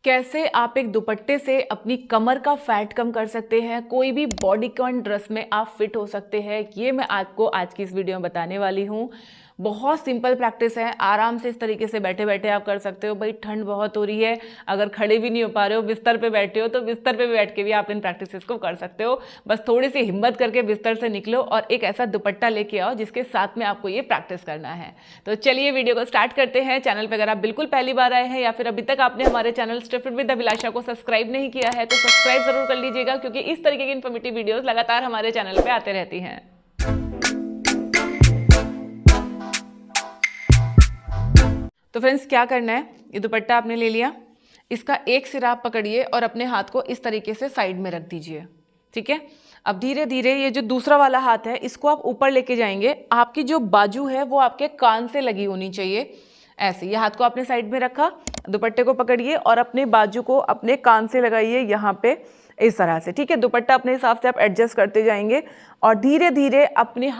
कैसे आप एक दुपट्टे से अपनी कमर का फैट कम कर सकते हैं, कोई भी बॉडीकॉन ड्रेस में आप फिट हो सकते हैं, ये मैं आपको आज की इस वीडियो में बताने वाली हूँ। बहुत सिंपल प्रैक्टिस है, आराम से इस तरीके से बैठे बैठे आप कर सकते हो। भाई ठंड बहुत हो रही है, अगर खड़े भी नहीं हो पा रहे हो, बिस्तर पे बैठे हो, तो बिस्तर पे भी बैठ के भी आप इन प्रैक्टिसेस को कर सकते हो। बस थोड़ी सी हिम्मत करके बिस्तर से निकलो और एक ऐसा दुपट्टा लेके आओ जिसके साथ में आपको ये प्रैक्टिस करना है। तो चलिए वीडियो को स्टार्ट करते हैं। चैनल पर अगर आप बिल्कुल पहली बार आए हैं या फिर अभी तक आपने हमारे चैनल स्टे फिट विद अभिलाषा को सब्सक्राइब नहीं किया है तो सब्सक्राइब जरूर कर लीजिएगा, क्योंकि इस तरीके की इन्फॉर्मेटिव वीडियोस लगातार हमारे चैनल पे आते रहती हैं। तो फ्रेंड्स, क्या करना है, ये दुपट्टा आपने ले लिया, इसका एक सिरा आप पकड़िए और अपने हाथ को इस तरीके से साइड में रख दीजिए। ठीक है, अब धीरे धीरे ये जो दूसरा वाला हाथ है इसको आप ऊपर लेके जाएंगे। आपकी जो बाजू है वो आपके कान से लगी होनी चाहिए। ऐसे ये हाथ को आपने साइड में रखा, दुपट्टे को पकड़िए और अपने बाजू को अपने कान से लगाइए यहाँ पे, इस तरह से। ठीक है, दुपट्टा अपने हिसाब से आप एडजस्ट करते जाएंगे और धीरे धीरे अपने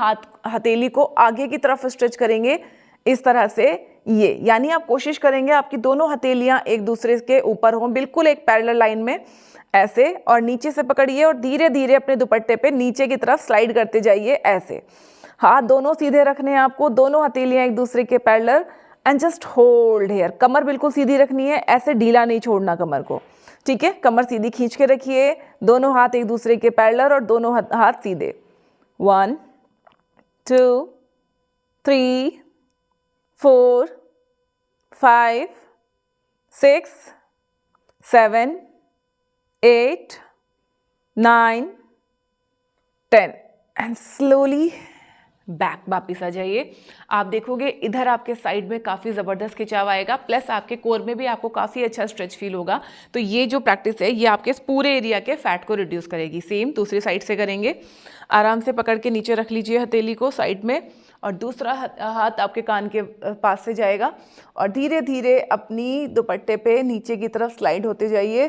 हथेली को आगे की तरफ स्ट्रेच करेंगे इस तरह से। ये यानी आप कोशिश करेंगे आपकी दोनों हथेलियां एक दूसरे के ऊपर हों, बिल्कुल एक पैरेलल लाइन में ऐसे, और नीचे से पकड़िए और धीरे धीरे अपने दुपट्टे पे नीचे की तरफ स्लाइड करते जाइए ऐसे। हाथ दोनों सीधे रखने हैं आपको, दोनों हथेलियां एक दूसरे के parallel, and just hold here. कमर बिल्कुल सीधी रखनी है, ऐसे ढीला नहीं छोड़ना कमर को। ठीक है, कमर सीधी खींच के रखिए, दोनों हाथ एक दूसरे के पैरेलल और दोनों हाथ सीधे। 1 2 3 4 5 6 7 8 9 10 एंड स्लोली बैक वापिस आ जाइए। आप देखोगे इधर आपके साइड में काफ़ी ज़बरदस्त खिंचाव आएगा, प्लस आपके कोर में भी आपको काफ़ी अच्छा स्ट्रेच फील होगा। तो ये जो प्रैक्टिस है ये आपके पूरे एरिया के फैट को रिड्यूस करेगी। सेम दूसरी साइड से करेंगे। आराम से पकड़ के नीचे रख लीजिए हथेली को साइड में, और दूसरा हाथ आपके कान के पास से जाएगा और धीरे धीरे अपनी दुपट्टे पे नीचे की तरफ स्लाइड होते जाइए।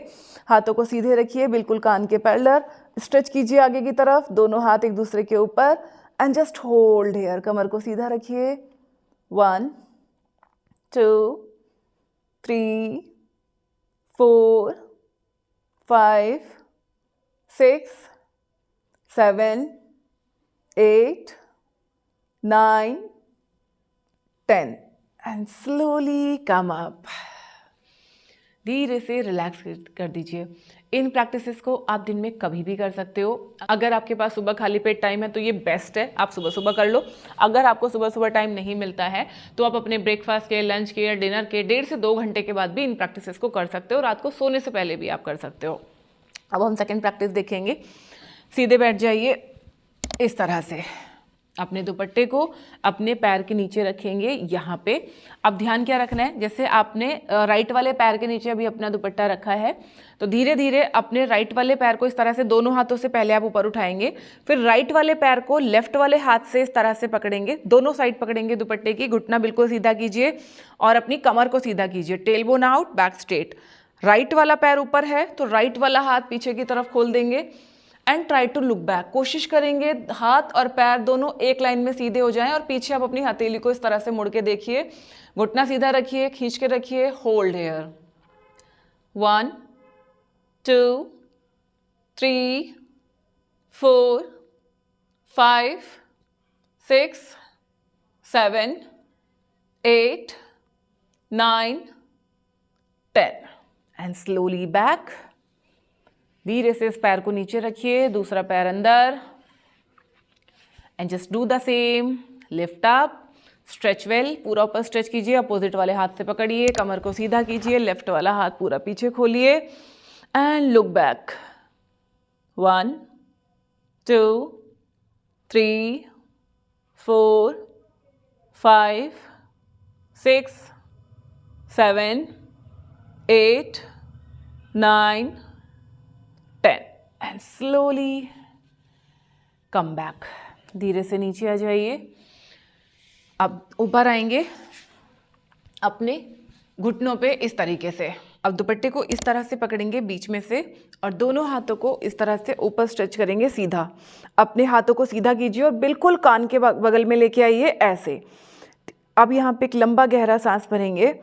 हाथों को सीधे रखिए, बिल्कुल कान के पैरेलल, स्ट्रेच कीजिए आगे की तरफ, दोनों हाथ एक दूसरे के ऊपर, एंड जस्ट होल्ड हियर। कमर को सीधा रखिए। 1 2 3 4 5 6 7 8 9 10 एंड स्लोली कम अप। धीरे से रिलैक्स कर दीजिए। इन प्रैक्टिसेस को आप दिन में कभी भी कर सकते हो। अगर आपके पास सुबह खाली पेट टाइम है तो ये बेस्ट है, आप सुबह सुबह कर लो। अगर आपको सुबह सुबह टाइम नहीं मिलता है तो आप अपने ब्रेकफास्ट के, लंच के या डिनर के 1.5 से 2 घंटे के बाद भी इन प्रैक्टिसेस को कर सकते हो। रात को सोने से पहले भी आप कर सकते हो। अब हम सेकेंड प्रैक्टिस देखेंगे। सीधे बैठ जाइए इस तरह से, अपने दुपट्टे को अपने पैर के नीचे रखेंगे यहाँ पे। अब ध्यान क्या रखना है, जैसे आपने राइट वाले पैर के नीचे अभी अपना दुपट्टा रखा है, तो धीरे धीरे अपने राइट वाले पैर को इस तरह से दोनों हाथों से पहले आप ऊपर उठाएंगे, फिर राइट वाले पैर को लेफ्ट वाले हाथ से इस तरह से पकड़ेंगे, दोनों साइड पकड़ेंगे दुपट्टे की। घुटना बिल्कुल सीधा कीजिए और अपनी कमर को सीधा कीजिए, tail bone out, back straight. Right वाला पैर ऊपर है तो राइट वाला हाथ पीछे की तरफ खोल देंगे and try to look back. कोशिश करेंगे हाथ और पैर दोनों एक लाइन में सीधे हो जाएं और पीछे आप अपनी हथेली को इस तरह से मुड़ के देखिए। घुटना सीधा रखिए, खींच के रखिए, hold here. 1 2 3 4 5 6 7 8 9 10 and slowly back. धीरे से इस पैर को नीचे रखिए, दूसरा पैर अंदर, and just do the same. Lift up, stretch well, पूरा ऊपर स्ट्रेच कीजिए, अपोजिट वाले हाथ से पकड़िए, कमर को सीधा कीजिए, लेफ्ट वाला हाथ पूरा पीछे खोलिए and look back. 1 2 3 4 5 6 7 8 9 10 and slowly come back. धीरे से नीचे आ जाइए। अब ऊपर आएंगे अपने घुटनों पे इस तरीके से। अब दुपट्टे को इस तरह से पकड़ेंगे बीच में से और दोनों हाथों को इस तरह से ऊपर स्ट्रेच करेंगे सीधा। अपने हाथों को सीधा कीजिए और बिल्कुल कान के बगल में लेके आइए ऐसे। अब यहाँ पे एक लंबा गहरा सांस भरेंगे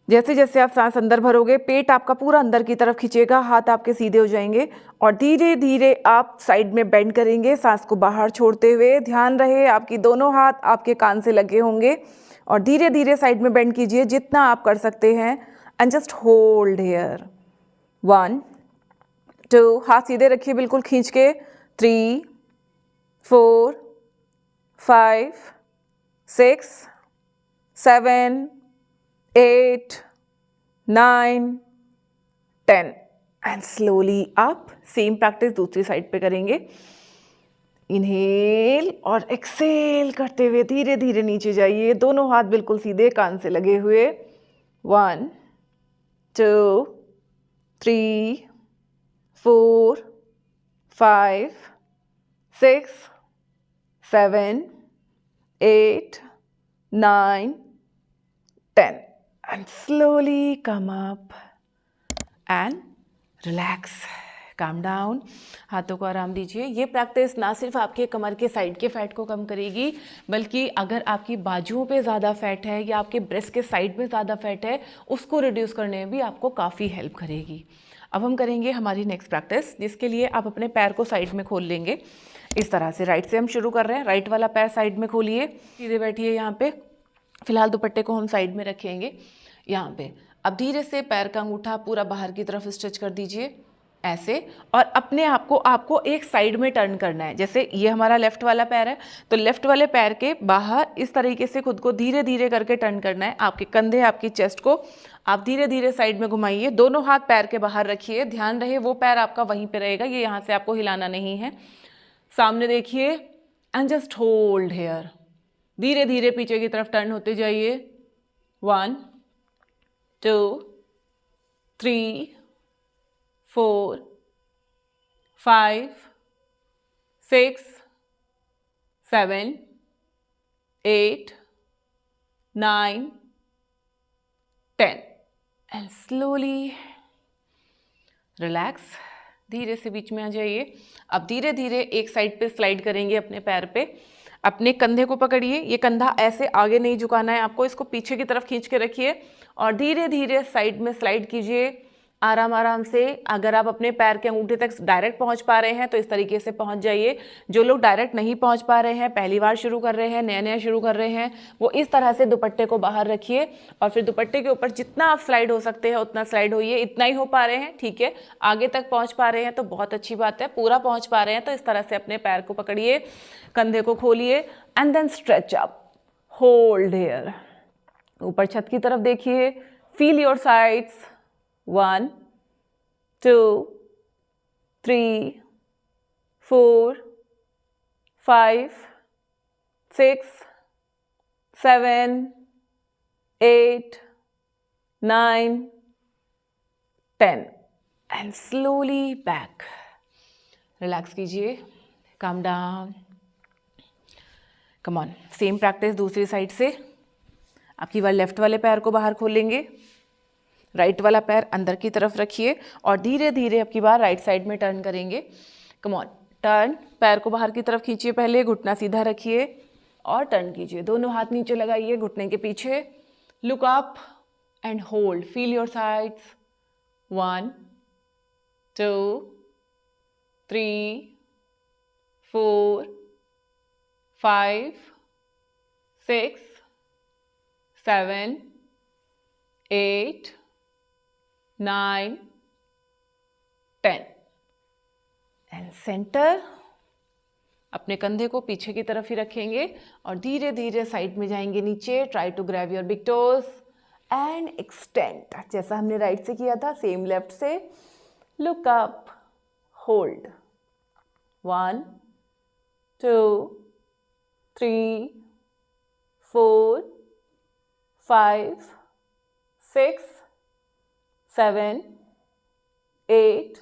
जैसे जैसे आप सांस अंदर भरोगे पेट आपका पूरा अंदर की तरफ खींचेगा, हाथ आपके सीधे हो जाएंगे और धीरे धीरे आप साइड में बेंड करेंगे सांस को बाहर छोड़ते हुए। ध्यान रहे आपकी दोनों हाथ आपके कान से लगे होंगे और धीरे धीरे साइड में बेंड कीजिए जितना आप कर सकते हैं एंड जस्ट होल्ड हियर। 1 2, हाथ सीधे रखिए बिल्कुल खींच के। 3 4 5 6 7 8 9 10 and slowly up. Same practice दूसरी साइड पे करेंगे। इनहेल और एक्सेल करते हुए धीरे धीरे नीचे जाइए, दोनों हाथ बिल्कुल सीधे कान से लगे हुए। 1 2 3 4 5 6 7 8 9 10 and slowly come up and relax, calm down। हाथों को आराम दीजिए। ये प्रैक्टिस ना सिर्फ आपके कमर के साइड के फैट को कम करेगी, बल्कि अगर आपकी बाजुओं पे ज़्यादा फैट है या आपके ब्रेस्ट के साइड में ज़्यादा फैट है उसको रिड्यूस करने में भी आपको काफ़ी हेल्प करेगी। अब हम करेंगे हमारी नेक्स्ट प्रैक्टिस, जिसके लिए आप अपने पैर को साइड में खोल लेंगे इस तरह से। राइट से हम शुरू कर रहे हैं। राइट वाला पैर साइड में खोलिए, सीधे बैठिए यहाँ पे। फिलहाल दुपट्टे को हम साइड में रखेंगे यहाँ पे। अब धीरे से पैर का अंगूठा पूरा बाहर की तरफ स्ट्रेच कर दीजिए ऐसे, और अपने आप को आपको एक साइड में टर्न करना है। जैसे ये हमारा लेफ्ट वाला पैर है तो लेफ्ट वाले पैर के बाहर इस तरीके से खुद को धीरे धीरे करके टर्न करना है। आपके कंधे आपकी चेस्ट को आप धीरे धीरे साइड में घुमाइए, दोनों हाथ पैर के बाहर रखिए। ध्यान रहे वो पैर आपका वहीं पे रहेगा, ये यहाँ से आपको हिलाना नहीं है। सामने देखिए एंड जस्ट होल्ड हेयर। धीरे धीरे पीछे की तरफ टर्न होते जाइए। 1 2 3 4 5 6 7 8 9 10 एंड स्लोली रिलैक्स। धीरे से बीच में आ जाइए। अब धीरे धीरे एक साइड पे स्लाइड करेंगे अपने पैर पे। अपने कंधे को पकड़िए, ये कंधा ऐसे आगे नहीं झुकाना है आपको, इसको पीछे की तरफ खींच के रखिए और धीरे धीरे साइड में स्लाइड कीजिए आराम आराम से। अगर आप अपने पैर के अंगूठे तक डायरेक्ट पहुंच पा रहे हैं तो इस तरीके से पहुंच जाइए। जो लोग डायरेक्ट नहीं पहुंच पा रहे हैं, पहली बार शुरू कर रहे हैं, नया नया शुरू कर रहे हैं, वो इस तरह से दुपट्टे को बाहर रखिए और फिर दुपट्टे के ऊपर जितना आप स्लाइड हो सकते हैं उतना स्लाइड होइए। इतना ही हो पा रहे हैं ठीक है, आगे तक पहुँच पा रहे हैं तो बहुत अच्छी बात है, पूरा पहुँच पा रहे हैं तो इस तरह से अपने पैर को पकड़िए, कंधे को खोलिए and then stretch up, hold here. ऊपर छत की तरफ देखिए, feel your sides. 1 2 3 4 5 6 7 8 9 10 and slowly back. Relax कीजिए, calm down, come on. Same practice दूसरी साइड से। आपकी बार लेफ्ट वाले पैर को बाहर खोलेंगे, राइट वाला पैर अंदर की तरफ रखिए और धीरे धीरे आपकी बार राइट साइड में टर्न करेंगे। Come on, turn. पैर को बाहर की तरफ खींचिए, पहले घुटना सीधा रखिए और टर्न कीजिए। दोनों हाथ नीचे लगाइए घुटने के पीछे। Look up and hold, feel your sides. 1 2 3 4 5 6 7 8 9 10 and centre. अपने कंधे को पीछे की तरफ ही रखेंगे और धीरे धीरे साइड में जाएंगे नीचे। Try to grab your big toes and extend, जैसा हमने राइट से किया था सेम लेफ्ट से। Look up, hold. 1 2 3 4 5 6 7 8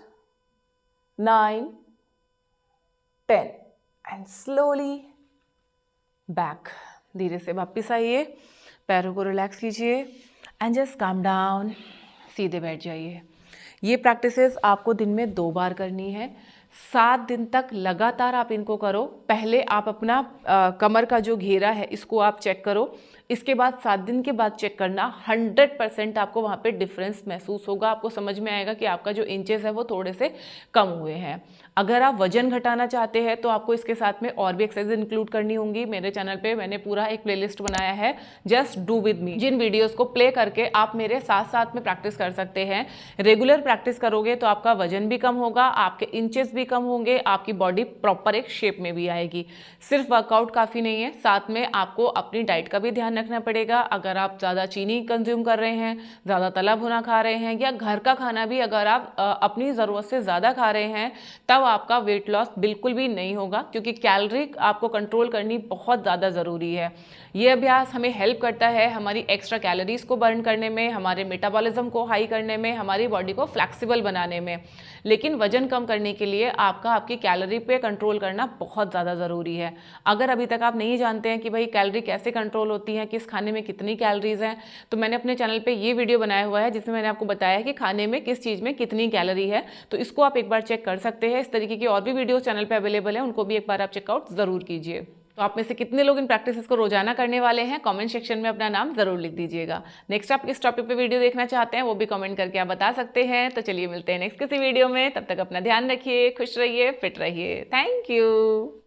9 10 and slowly back. धीरे से वापस आइए, पैरों को रिलैक्स कीजिए एंड जस्ट काम डाउन, सीधे बैठ जाइए। ये प्रैक्टिसेस आपको दिन में 2 बार करनी है। 7 दिन तक लगातार आप इनको करो। पहले आप अपना कमर का जो घेरा है इसको आप चेक करो, इसके बाद 7 दिन के बाद चेक करना, 100% आपको वहाँ पे डिफरेंस महसूस होगा। आपको समझ में आएगा कि आपका जो इंचेस है वो थोड़े से कम हुए हैं। अगर आप वजन घटाना चाहते हैं तो आपको इसके साथ में और भी एक्सरसाइज इंक्लूड करनी होंगी। मेरे चैनल पे मैंने पूरा एक प्लेलिस्ट बनाया है, जस्ट डू विद मी, जिन वीडियोस को प्ले करके आप मेरे साथ साथ में प्रैक्टिस कर सकते हैं। रेगुलर प्रैक्टिस करोगे तो आपका वजन भी कम होगा, आपके इंचेस भी कम होंगे, आपकी बॉडी प्रॉपर एक शेप में भी आएगी। सिर्फ वर्कआउट काफ़ी नहीं है, साथ में आपको अपनी डाइट का भी ध्यान रखना पड़ेगा। अगर आप ज़्यादा चीनी कंज्यूम कर रहे हैं, ज़्यादा तला भुना खा रहे हैं, या घर का खाना भी अगर आप अपनी ज़रूरत से ज़्यादा खा रहे हैं, तब आपका वेट लॉस बिल्कुल भी नहीं होगा, क्योंकि कैलोरी आपको कंट्रोल करनी बहुत ज़्यादा ज़रूरी है। ये अभ्यास हमें हेल्प करता है हमारी एक्स्ट्रा कैलोरीज को बर्न करने में, हमारे मेटाबॉलिज्म को हाई करने में, हमारी बॉडी को फ्लेक्सिबल बनाने में। लेकिन वजन कम करने के लिए आपकी कैलोरी पे कंट्रोल करना बहुत ज़्यादा ज़रूरी है। अगर अभी तक आप नहीं जानते हैं कि भाई कैलोरी कैसे कंट्रोल होती है, किस खाने में कितनी कैलोरीज हैं, तो मैंने अपने चैनल पे ये वीडियो बनाया हुआ है जिसमें मैंने आपको बताया है कि खाने में किस चीज़ में कितनी कैलोरी है। तो इसको आप एक बार चेक कर सकते हैं। इस तरीके की और भी वीडियो चैनल पे अवेलेबल है, उनको भी एक बार आप चेकआउट ज़रूर कीजिए। तो आप में से कितने लोग इन प्रैक्टिसेस को रोजाना करने वाले हैं, कमेंट सेक्शन में अपना नाम जरूर लिख दीजिएगा। नेक्स्ट आप किस टॉपिक पे वीडियो देखना चाहते हैं वो भी कमेंट करके आप बता सकते हैं। तो चलिए मिलते हैं नेक्स्ट किसी वीडियो में, तब तक अपना ध्यान रखिए, खुश रहिए, फिट रहिए। Thank you.